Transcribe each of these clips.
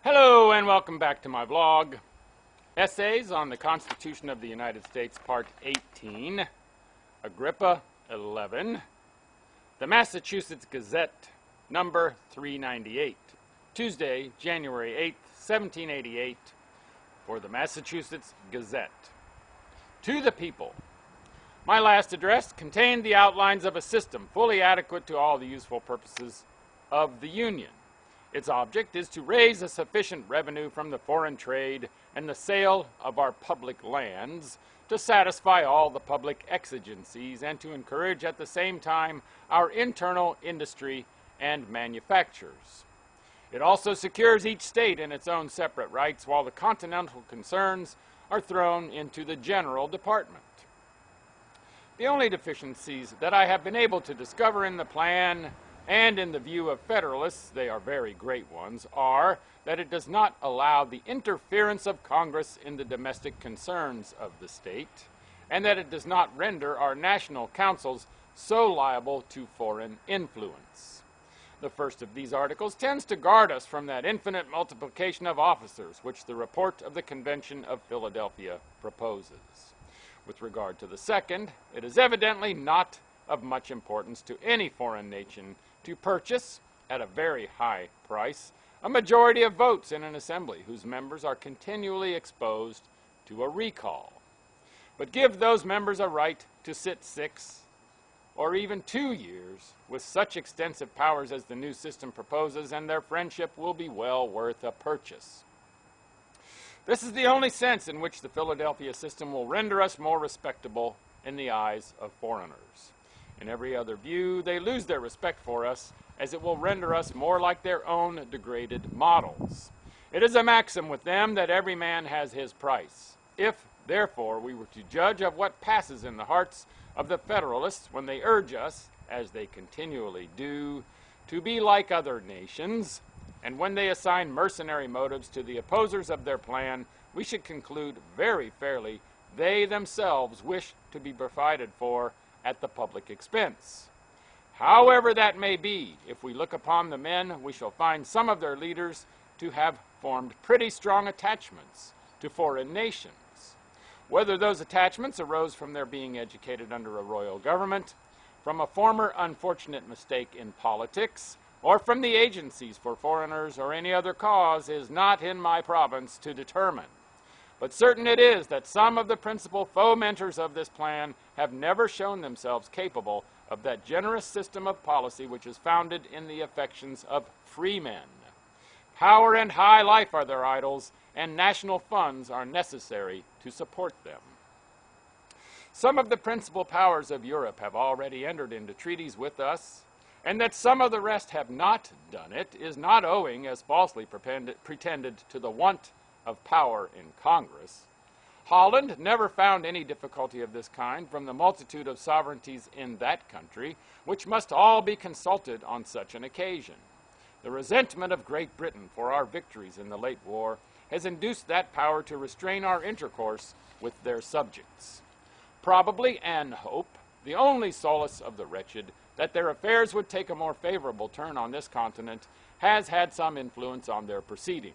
Hello and welcome back to my vlog. Essays on the Constitution of the United States, Part 18, Agrippa 11, the Massachusetts Gazette, number 398, Tuesday, January 8th, 1788, for the Massachusetts Gazette. To the people. My last address contained the outlines of a system fully adequate to all the useful purposes of the Union. Its object is to raise a sufficient revenue from the foreign trade and the sale of our public lands to satisfy all the public exigencies and to encourage at the same time our internal industry and manufactures. It also secures each state in its own separate rights while the continental concerns are thrown into the general department. The only deficiencies that I have been able to discover in the plan and in the view of Federalists, they are very great ones, are that it does not allow the interference of Congress in the domestic concerns of the state, and that it does not render our national councils so liable to foreign influence. The first of these articles tends to guard us from that infinite multiplication of officers which the report of the Convention of Philadelphia proposes. With regard to the second, it is evidently not of much importance to any foreign nation to purchase, at a very high price, a majority of votes in an assembly whose members are continually exposed to a recall, but give those members a right to sit 6 or even 2 years with such extensive powers as the new system proposes, and their friendship will be well worth a purchase. This is the only sense in which the Philadelphia system will render us more respectable in the eyes of foreigners. In every other view, they lose their respect for us, as it will render us more like their own degraded models. It is a maxim with them that every man has his price. If, therefore, we were to judge of what passes in the hearts of the Federalists when they urge us, as they continually do, to be like other nations, and when they assign mercenary motives to the opposers of their plan, we should conclude very fairly they themselves wish to be provided for at the public expense. However that may be, if we look upon the men, we shall find some of their leaders to have formed pretty strong attachments to foreign nations. Whether those attachments arose from their being educated under a royal government, from a former unfortunate mistake in politics, or from the agencies for foreigners or any other cause, is not in my province to determine. But certain it is that some of the principal fomenters of this plan have never shown themselves capable of that generous system of policy which is founded in the affections of free men. Power and high life are their idols, and national funds are necessary to support them. Some of the principal powers of Europe have already entered into treaties with us, and that some of the rest have not done it is not owing, as falsely pretended, to the want of power in Congress. Holland never found any difficulty of this kind from the multitude of sovereignties in that country, which must all be consulted on such an occasion. The resentment of Great Britain for our victories in the late war has induced that power to restrain our intercourse with their subjects. Probably, and hope, the only solace of the wretched, that their affairs would take a more favorable turn on this continent, has had some influence on their proceedings.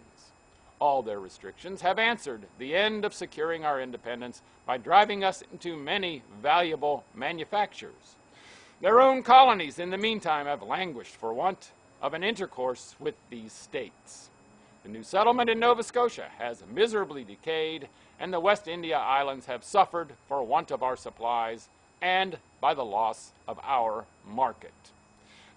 All their restrictions have answered the end of securing our independence by driving us into many valuable manufactures. Their own colonies in the meantime have languished for want of an intercourse with these states. The new settlement in Nova Scotia has miserably decayed, and the West India Islands have suffered for want of our supplies and by the loss of our market.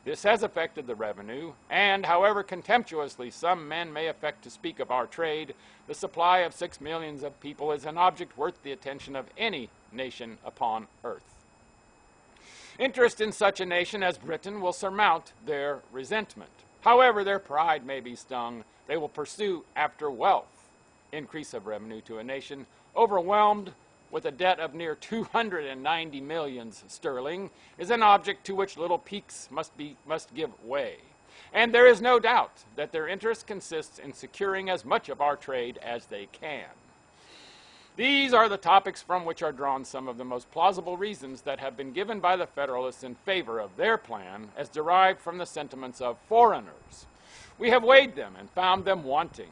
This has affected the revenue, and however contemptuously some men may affect to speak of our trade, the supply of 6 millions of people is an object worth the attention of any nation upon earth. Interest in such a nation as Britain will surmount their resentment. However their pride may be stung, they will pursue after wealth. Increase of revenue to a nation overwhelmed with a debt of near 290 millions sterling is an object to which little peaks must give way. And there is no doubt that their interest consists in securing as much of our trade as they can. These are the topics from which are drawn some of the most plausible reasons that have been given by the Federalists in favor of their plan as derived from the sentiments of foreigners. We have weighed them and found them wanting.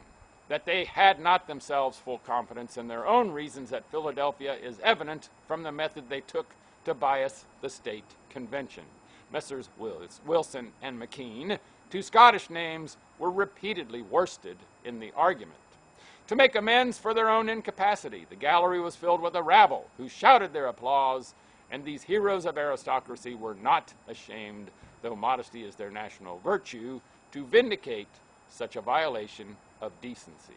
that they had not themselves full confidence in their own reasons at Philadelphia is evident from the method they took to bias the state convention. Messrs. Wilson and McKean, two Scottish names, were repeatedly worsted in the argument. To make amends for their own incapacity, the gallery was filled with a rabble who shouted their applause, and these heroes of aristocracy were not ashamed, though modesty is their national virtue, to vindicate such a violation of decency.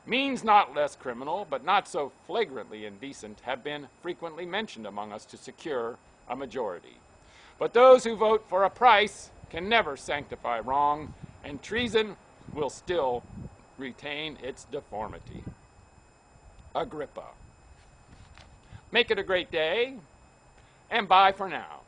Means not less criminal, but not so flagrantly indecent, have been frequently mentioned among us to secure a majority. But those who vote for a price can never sanctify wrong, and treason will still retain its deformity. Agrippa. Make it a great day, and bye for now.